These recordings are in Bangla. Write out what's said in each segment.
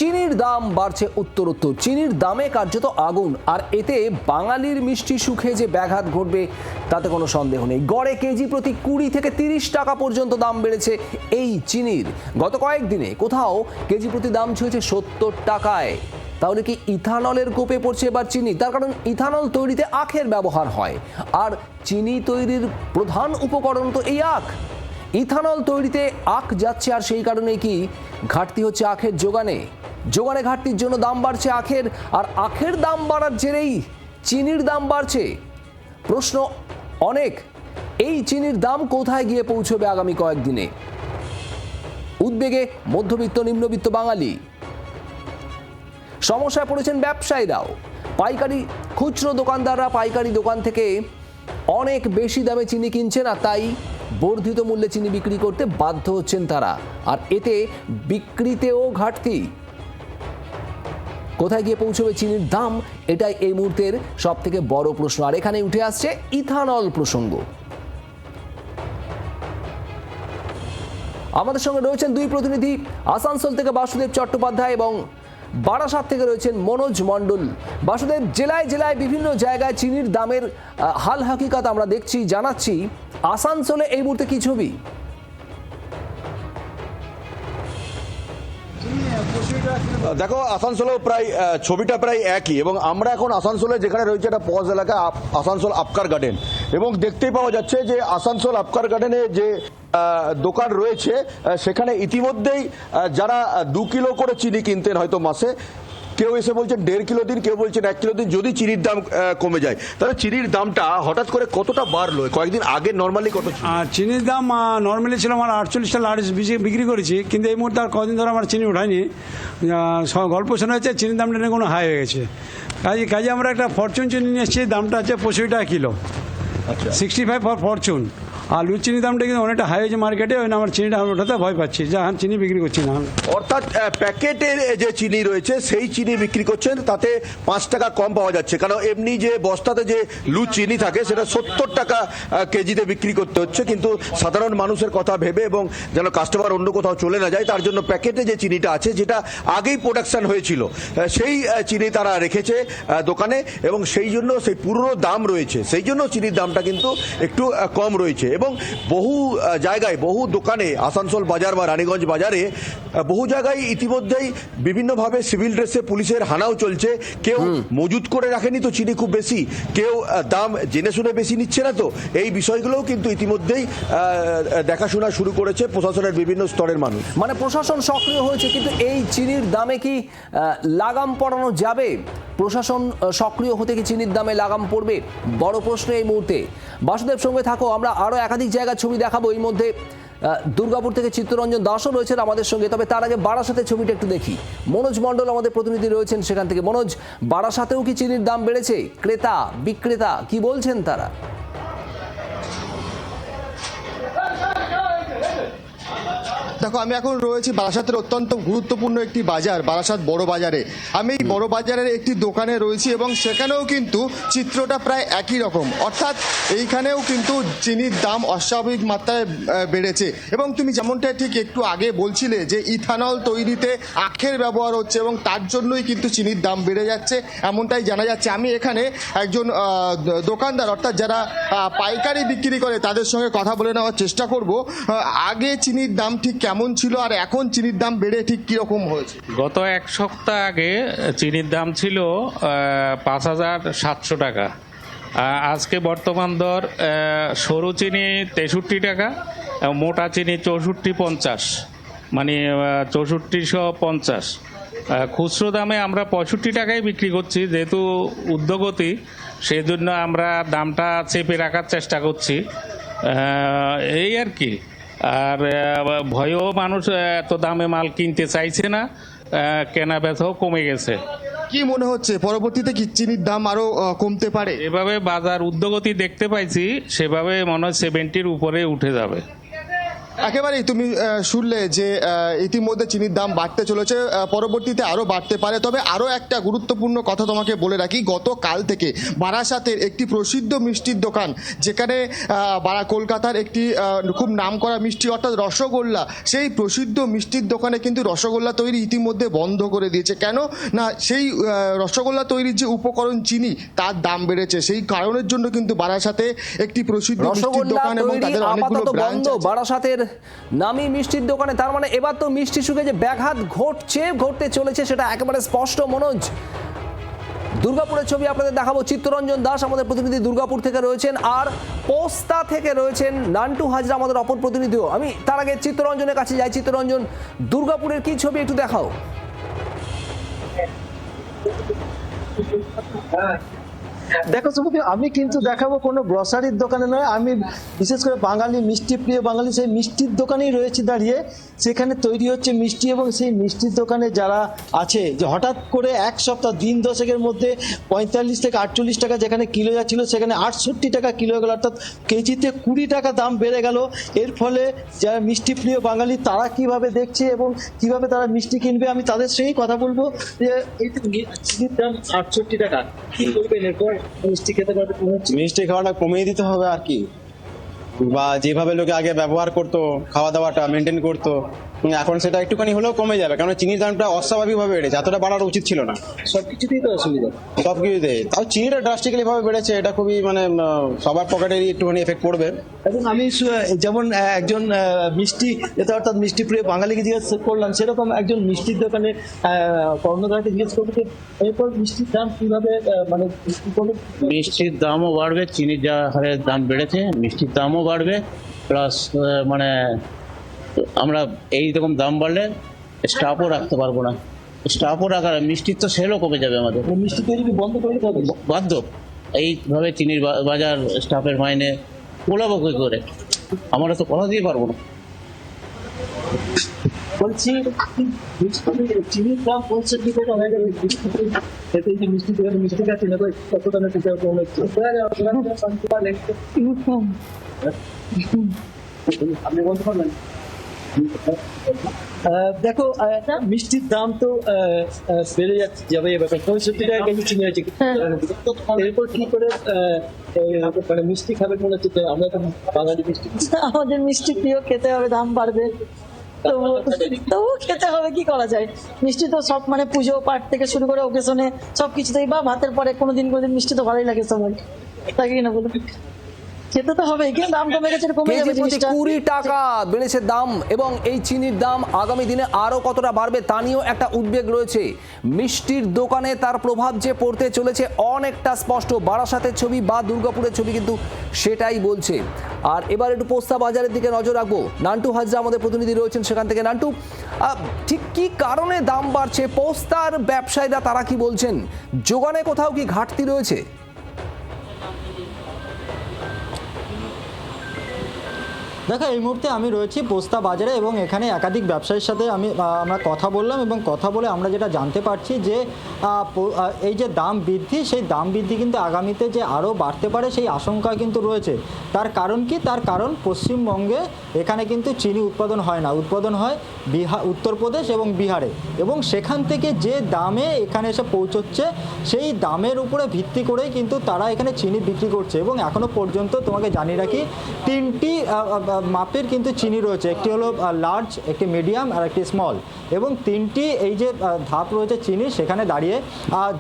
চিনির দাম বাড়ছে উত্তরোত্তর। চিনির দামে কার্যত আগুন, আর এতে বাঙালির মিষ্টি সুখে যে ব্যাঘাত ঘটবে তাতে কোনো সন্দেহ নেই। গড়ে কেজি প্রতি 20 থেকে 30 টাকা পর্যন্ত দাম বেড়েছে এই চিনির। গত কয়েকদিনে কোথাও কেজি প্রতি দাম ছুঁয়েছে 70 টাকায়। তাহলে কি ইথানলের কোপে পড়ছে এবার চিনি? তার কারণ ইথানল তৈরিতে আখের ব্যবহার হয়, আর চিনি তৈরির প্রধান উপকরণ তো এই আখ। ইথানল তৈরিতে আখ যাচ্ছে, আর সেই কারণে কি ঘাটতি হচ্ছে আখের যোগানে। ঘাটতির জন্য দাম বাড়ছে আখের, আর আখের দাম বাড়ার জেরেই চিনির দাম বাড়ছে। প্রশ্ন অনেক, এই চিনির দাম কোথায় গিয়ে পৌঁছবে আগামী কয়েকদিনে? উদ্বেগে মধ্যবিত্ত নিম্নবিত্ত বাঙালি, সমস্যায় পড়েছেন ব্যবসায়ীরাও। পাইকারি খুচরো দোকানদাররা পাইকারি দোকান থেকে অনেক বেশি দামে চিনি কিনছেন, আর তাই বর্ধিত মূল্যে চিনি বিক্রি করতে বাধ্য হচ্ছেন তারা, আর এতে বিক্রিতেও ঘাটতি। কোথায় গিয়ে পৌঁছবে চিনির দাম, এটাই এই মুহূর্তের সব থেকে বড় প্রশ্ন। আর এখানে উঠে আসছে ইথানল প্রসঙ্গ। আমাদের সঙ্গে রয়েছেন দুই প্রতিনিধি, আসানসোল থেকে বাসুদেব চট্টোপাধ্যায় এবং বারাসাত থেকে রয়েছেন মনোজ মণ্ডল। বাসুদেব, জেলায় জেলায় বিভিন্ন জায়গায় চিনির দামের হাল হাকিকাত আমরা দেখছি, জানাচ্ছি। আসানসোলে এই মুহূর্তে কি ছবি? দেখো, আসানসোলেও প্রায় ছবিটা প্রায় একই, এবং আমরা এখন আসানসোলে যেখানে রয়েছে একটা পজ এলাকা, আসানসোল আপকার গার্ডেন, এবং দেখতেই পাওয়া যাচ্ছে যে আসানসোল আপকার গার্ডেনে যে দোকান রয়েছে সেখানে ইতিমধ্যেই যারা 2 কিলো করে চিনি কিনতেন হয়তো মাসে, কেউ এসে বলছেন 1.5 কিলো দিন, কেউ বলছেন 1 কিলো দিন, যদি চিনির দাম কমে যায়। তাহলে চিনির দামটা হঠাৎ করে কতটা বাড়লো? কয়েকদিন আগে নর্মালি কত ছিল? চিনির দাম নর্মালি ছিল আমার 48 টাকা বিক্রি করেছি, কিন্তু এই মুহূর্তে আর কদিন ধরে আমার চিনি ওঠায়নি। গল্প শোনা হচ্ছে চিনির দামটা নিয়ে কোনো হাই হয়ে গেছে। কাজে আমরা একটা ফরচুন চিনি নিয়ে এসেছি, দামটা হচ্ছে 65 টাকা কিলো। আচ্ছা, 65 ফর ফরচুন। আর লুচ চিনির দামটা কিন্তু অনেকটা হাই হয়েছে মার্কেটে, ওই আমার চিনিটা ওঠাতে ভয় পাচ্ছি, যা চিনি বিক্রি করছি না। অর্থাৎ প্যাকেটের যে চিনি রয়েছে সেই চিনি বিক্রি করছেন, তাতে 5 টাকা কম পাওয়া যাচ্ছে, কারণ এমনি যে বস্তাতে যে লুচ চিনি থাকে সেটা 70 টাকা কেজিতে বিক্রি করতে হচ্ছে। কিন্তু সাধারণ মানুষের কথা ভেবে এবং যেন কাস্টমার অন্য কোথাও চলে না যায় তার জন্য প্যাকেটে যে চিনিটা আছে, যেটা আগেই প্রোডাকশন হয়েছিল, সেই চিনি তারা রেখেছে দোকানে, এবং সেই জন্য সেই পুরনো দাম রয়েছে, সেই জন্য চিনির দামটা কিন্তু একটু কম রয়েছে। এবং বহু জায়গায়, বহু দোকানে, আসানসোল বাজার বা রানীগঞ্জ বাজারে বহু জায়গায় ইতিমধ্যেই বিভিন্নভাবে সিভিল ড্রেসে পুলিশের হানাও চলছে। কেউ মজুত করে রাখেনি তো চিনি খুব বেশি, কেউ দাম জেনে শুনে বেশি নিচ্ছে না, তো এই বিষয়গুলোও কিন্তু ইতিমধ্যেই দেখাশোনা শুরু করেছে প্রশাসনের বিভিন্ন স্তরের মানুষ। মানে প্রশাসন সক্রিয় হয়েছে, কিন্তু এই চিনির দামে কি লাগাম পড়ানো যাবে? প্রশাসন সক্রিয় হতে কি চিনির দামে লাগাম পড়বে? বড় প্রশ্ন এই মুহূর্তে। বাসুদেব সঙ্গে থাকো, আমরা আরো একাধিক জায়গার ছবি দেখাবো। এই মধ্যে দুর্গাপুর থেকে চিত্তরঞ্জন দাসও রয়েছেন আমাদের সঙ্গে, তবে তার আগে বারাসাতের ছবিটা একটু দেখি। মনোজ মণ্ডল আমাদের প্রতিনিধি রয়েছেন সেখান থেকে। মনোজ, বারাসাতেও কি চিনির দাম বেড়েছে? ক্রেতা বিক্রেতা কি বলছেন তারা? দেখো, আমি এখন রয়েছি বারাসাতের অত্যন্ত গুরুত্বপূর্ণ একটি বাজার, বারাসাত বড় বাজারে। আমি এই বড় বাজারের একটি দোকানে রয়েছি, এবং সেখানেও কিন্তু চিত্রটা প্রায় একই রকম। অর্থাৎ এইখানেও কিন্তু চিনির দাম অস্বাভাবিক মাত্রায় বেড়েছে, এবং তুমি যেমনটা ঠিক একটু আগে বলছিলে যে ইথানল তৈরিতে আখের ব্যবহার হচ্ছে, এবং তার জন্যই কিন্তু চিনির দাম বেড়ে যাচ্ছে, এমনটাই জানা যাচ্ছে। আমি এখানে একজন দোকানদার, অর্থাৎ যারা পাইকারি বিক্রি করে, তাদের সঙ্গে কথা বলে নেওয়ার চেষ্টা করব। আগে চিনির দাম ঠিক কেমন ছিল, আর এখন চিনির দাম বেড়ে ঠিক কিরকম হয়েছে? গত 1 সপ্তাহ আগে চিনির দাম ছিল 5,700 টাকা। আজকে বর্তমান দর সরু চিনি 63 টাকা, মোটা চিনি 64.50, মানে 6450। খুচরো দামে আমরা 65 টাকায় বিক্রি করছি, যেহেতু উদ্যোগতি, সেই জন্য আমরা দামটা চেপে রাখার চেষ্টা করছি, এই আর কি। আর ভয়েও মানুষ এত দামে মাল কিনতে চাইছে না, কেনা বেচাও কমে গেছে। কি মনে হচ্ছে পরবর্তীতে কি চিনির দাম আরো কমতে পারে? এভাবে বাজার উদ্যোগতি দেখতে পাইছি, সেভাবে মনে হয় 70-র উপরে উঠে যাবে। একেবারেই তুমি শুনলে যে ইতিমধ্যে চিনির দাম বাড়তে চলেছে, পরবর্তীতে আরও বাড়তে পারে। তবে আরও একটা গুরুত্বপূর্ণ কথা তোমাকে বলে রাখি, গতকাল থেকে বারাসাতের একটি প্রসিদ্ধ মিষ্টির দোকান, যেখানে কলকাতার একটি খুব নামকরা মিষ্টি অর্থাৎ রসগোল্লা, সেই প্রসিদ্ধ মিষ্টির দোকানে কিন্তু রসগোল্লা তৈরি ইতিমধ্যে বন্ধ করে দিয়েছে। কেন না, সেই রসগোল্লা তৈরির যে উপকরণ চিনি তার দাম বেড়েছে। সেই কারণের জন্য কিন্তু বারাসাতে একটি প্রসিদ্ধ মিষ্টির রসগোল্লা দোকান এবং তৈরি তাদের অনেকগুলো আপাতত ব্রাঞ্চ বন্ধ বারাসাতের নামি মিষ্টির দোকানে। তার মানে এবার তো মিষ্টি সুখে যে ব্যাঘাত ঘটতে চলেছে সেটা একেবারে স্পষ্ট। মনোজ, দুর্গাপুরের ছবি আপনাদের দেখাবো। চিত্তরঞ্জন দাস আমাদের প্রতিনিধি দুর্গাপুর থেকে রয়েছেন, আর পোস্তা থেকে রয়েছেন নান্টু হাজরা আমাদের অপর প্রতিনিধিও। আমি তার আগে চিত্তরঞ্জনের কাছে যাই। চিত্তরঞ্জন, দুর্গাপুরের কি ছবি একটু দেখাও। দেখো সুমতি, আমি কিন্তু দেখাবো কোনো গ্রসারির দোকানে নয়, আমি বিশেষ করে বাঙালি মিষ্টি প্রিয় বাঙালি সেই মিষ্টির দোকানেই রয়েছি দাঁড়িয়ে। সেখানে তৈরি হচ্ছে মিষ্টি এবং সেই মিষ্টির দোকানে যারা আছে, যে হঠাৎ করে এক সপ্তাহ দিন দশেকের মধ্যে 45 থেকে 48 টাকা যেখানে কিলো যাচ্ছিল সেখানে 68 টাকা কিলো হয়ে গেল, অর্থাৎ কেজিতে 20 টাকা দাম বেড়ে গেল। এর ফলে যারা মিষ্টি প্রিয় বাঙালি তারা কিভাবে দেখছে এবং কিভাবে তারা মিষ্টি কিনবে, আমি তাদের সঙ্গেই কথা বলবো। যে এই তো চিনির দাম 68 টাকা, কি করবেন এরপর? মিষ্টি খেতে পারবে? মিষ্টি খাওয়াটা কমিয়ে দিতে হবে আর কি, বা যেভাবে লোকে আগে ব্যবহার করতো, খাওয়া দাওয়াটা মেনটেন করতো, এখন সেটা একটুখানি হলেও কমে যাবে। কারণ চিনির দামটা অস্বাভাবিকভাবে বেড়েছে, এতটা বাড়ার উচিত ছিল না। সবকিছুতেই তো অসুবিধা, সবকিছুতে। তাও চিনিটা ড্রাস্টিক্যালি ভাবে বেড়েছে, এটা খুবই মানে সবার পকেটেরই একটুখানি এফেক্ট পড়বে। এবং আমি যেমন একজন মিষ্টি এটা অর্থাৎ মিষ্টি প্রিয় বাঙালিকে জিজ্ঞেস করলাম, সেরকম একজন মিষ্টির দোকানে কর্ণধারকে জিজ্ঞেস করবো যে এরপর মিষ্টির দাম কিভাবে মানে মিষ্টির দামও বাড়বে, চিনির যা হারে দাম বেড়েছে মিষ্টির দামও বাড়বে, প্লাস মানে আমরা এই রকম দাম বাড়লে স্টাফও রাখতে পারবো না। স্টাফও রাখার, মিষ্টির তো সেলও কমে যাবে আমাদের। মিষ্টি তৈরি বন্ধ করলে হবে বাধ্য। এইভাবে চিনির বাজার, স্টাফের মাইনে কোলাবো কী করে? আমরা তো কথা দিয়ে পারবো না। বলছি চিনির দাম 65 টাকা হয়ে গেল, এতে যে মিষ্টি দোকানে মিষ্টি খাচ্ছে না কত দামে খেতে আপনি বলতে পারবেন? দেখো মিষ্টির দাম তো বেড়ে যাবে এবার, 65 টাকা কেজি চিনি হয়েছে। এরপর কি করে মানে মিষ্টি খাবে মনে হচ্ছে? আমরা তো বাঙালি মিষ্টি, আমাদের মিষ্টি প্রিয়, খেতে হবে, দাম বাড়বে তবুও খেতে হবে, কি করা যায়? মিষ্টি তো সব মানে পুজো পাঠ থেকে শুরু করে ওকেশনে সবকিছুতেই, বা ভাতের পরে কোনোদিন মিষ্টি তো ভালোই লাগে সবাই, তাকে কিনা বলুন, খেতে তো হবে। কিন্তু দাম কমে গেছে, কমে যাবে কেজি প্রতি জিনিসটা। 20 টাকা বেড়েছে দাম, এবং এই চিনির দাম আগামী দিনে আরো কতটা বাড়বে তা নিয়েও একটা উদ্বেগ রয়েছে। মিষ্টির দোকানে তার প্রভাব যে পড়তে চলেছে অনেকটা স্পষ্ট। বারাসাতের ছবি বা দুর্গাপুরের ছবি কিন্তু সেটাই বলছে। আর এবার একটু পোস্তা বাজারের দিকে নজর রাখবো। নান্টু হাজরা আমাদের প্রতিনিধি রয়েছেন সেখান থেকে। নান্টু, ঠিক কি কারণে দাম বাড়ছে? পোস্তার ব্যবসায়ীরা তারা কি বলছেন? যোগানে কোথাও কি ঘাটতি রয়েছে? দেখো, এই মুহূর্তে আমি রয়েছি পোস্তা বাজারে এবং এখানে একাধিক ব্যবসায়ীর সাথে আমরা কথা বললাম, এবং কথা বলে আমরা যেটা জানতে পারছি যে এই যে দাম বৃদ্ধি, সেই দাম বৃদ্ধি কিন্তু আগামীতে যে আরও বাড়তে পারে সেই আশঙ্কা কিন্তু রয়েছে। তার কারণ কি? তার কারণ পশ্চিমবঙ্গে এখানে কিন্তু চিনি উৎপাদন হয় না, উৎপাদন হয় উত্তরপ্রদেশ এবং বিহারে, এবং সেখান থেকে যে দামে এখানে এসে পৌঁছচ্ছে সেই দামের উপরে ভিত্তি করেই কিন্তু তারা এখানে চিনি বিক্রি করছে। এবং এখনও পর্যন্ত তোমাকে জানিয়ে রাখি, 3টি মাপের কিন্তু চিনি রয়েছে, একটি হলো লার্জ, একটি মিডিয়াম আর একটি স্মল, এবং 3টি এই যে ধাপ রয়েছে চিনি সেখানে দাঁড়িয়ে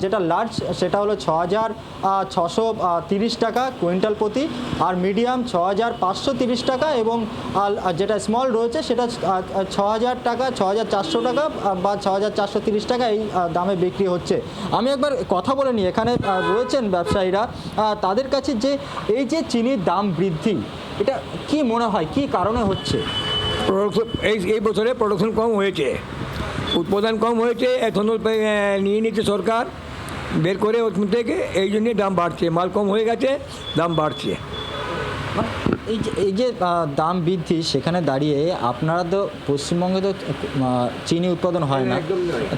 যেটা লার্জ সেটা হলো 6,630 টাকা কুইন্টাল প্রতি, আর মিডিয়াম 6,530 টাকা, এবং যেটা স্মল রয়েছে সেটা 6,000 টাকা, 6,400 টাকা বা 6,430 টাকা এই দামে বিক্রি হচ্ছে। আমি একবার কথা বলে নিই, এখানে রয়েছেন ব্যবসায়ীরা, তাদের কাছে যে এই যে চিনির দাম বৃদ্ধি, এটা কি মনে হয় কি কারণে হচ্ছে? এই বছরে প্রোডাকশন কম হয়েছে, উৎপাদন কম হয়েছে, এথনল নিয়ে নিচ্ছে সরকার বের করে ওর থেকে, এই জন্যই দাম বাড়ছে। মাল কম হয়ে গেছে, দাম বাড়ছে। এই যে দাম বৃদ্ধি, সেখানে দাঁড়িয়ে আপনারা তো পশ্চিমবঙ্গে তো চিনি উৎপাদন হয় না,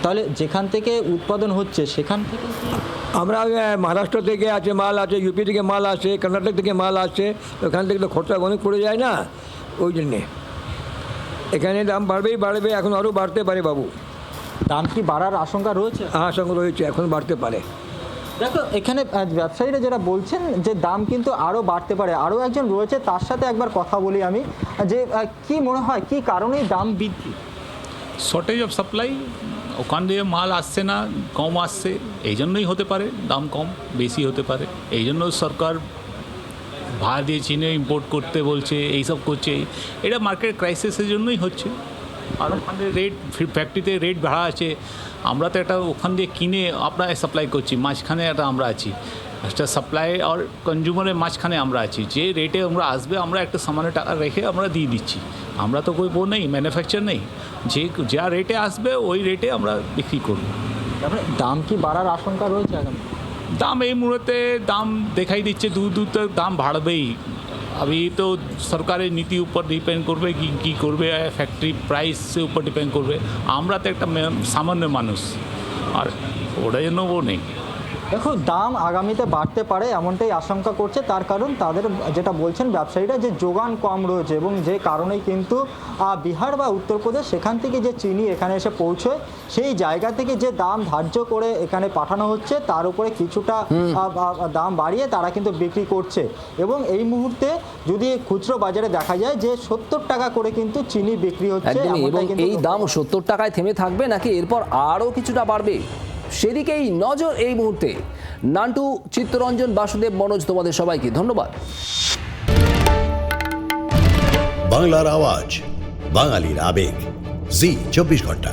তাহলে যেখান থেকে উৎপাদন হচ্ছে সেখান থেকে আমরা মহারাষ্ট্র থেকে আছে মাল আছে, ইউপি থেকে মাল আসে, কর্ণাটক থেকে মাল আসে, ওখান থেকে তো খরচা অনেক পড়ে যায় না, ওই জন্যে। এখানে দাম বাড়বেই বাড়বে, এখন আরও বাড়তে পারে বাবু। দাম কি বাড়ার আশঙ্কা রয়েছে? আশঙ্কা রয়েছে, এখন বাড়তে পারে। দেখো এখানে ব্যবসায়ীরা যেটা বলছেন যে দাম কিন্তু আরও বাড়তে পারে। আরও একজন রয়েছে, তার সাথে একবার কথা বলি আমি, যে কি মনে হয় কি কারণেই দাম বৃদ্ধি? শর্টেজ অফ সাপ্লাই, ওখান দিয়ে মাল আসছে না, কম আসছে, এই জন্যই হতে পারে দাম কম বেশি হতে পারে। এই জন্য সরকার ভাড়া দিয়ে চীনে ইম্পোর্ট করতে বলছে, এইসব করছে। এটা মার্কেট ক্রাইসিসের জন্যই হচ্ছে। আর ওখানে রেট ফ্যাক্টরিতে রেট ভাড়া আছে, আমরা তো একটা ওখান দিয়ে কিনে আপনার সাপ্লাই করছি, মাঝখানে একটা আমরা আছি, একটা সাপ্লাই আর কনজিউমারের মাঝখানে আমরা আছি। যে রেটে আমরা আসবে আমরা একটা সামান্য টাকা রেখে আমরা দিয়ে দিচ্ছি। আমরা তো કોઈ নেই, ম্যানুফ্যাকচার নেই, যে যা রেটে আসবে ওই রেটে আমরা বিক্রি করব। তারপরে দাম কি বাড়ার আশঙ্কা রয়েছে আগামী? দাম এই মুহূর্তে দাম দেখাই দিচ্ছে দূর দূর তক দাম বাড়বেই। अभी तो সরকারের নীতি উপর ডিপেন্ড করবে কি করবে, ফ্যাক্টরি প্রাইসের উপর ডিপেন্ড করবে। আমরা তো একটা সামান্য মানুষ, আর ওটার জন্য ও নেই। দেখো দাম আগামীতে বাড়তে পারে এমনটাই আশঙ্কা করছে, তার কারণ তাদের যেটা বলছেন ব্যবসায়ীরা যে যোগান কম রয়েছে, এবং যে কারণেই কিন্তু বিহার বা উত্তরপ্রদেশ সেখান থেকে যে চিনি এখানে এসে পৌঁছয়, সেই জায়গা থেকে যে দাম ধার্য করে এখানে পাঠানো হচ্ছে তার উপরে কিছুটা দাম বাড়িয়ে তারা কিন্তু বিক্রি করছে। এবং এই মুহূর্তে যদি খুচরো বাজারে দেখা যায় যে 70 টাকা করে কিন্তু চিনি বিক্রি হচ্ছে। এবং এই দাম 70 টাকায় থেমে থাকবে নাকি এরপর আরও কিছুটা বাড়বে, সেদিকেই নজর এই মুহূর্তে। নান্টু, চিত্তরঞ্জন, বাসুদেব, মনোজ, তোমাদের সবাইকে ধন্যবাদ। বাংলার আওয়াজ, বাঙালির আবেগ, জি 24 ঘন্টা।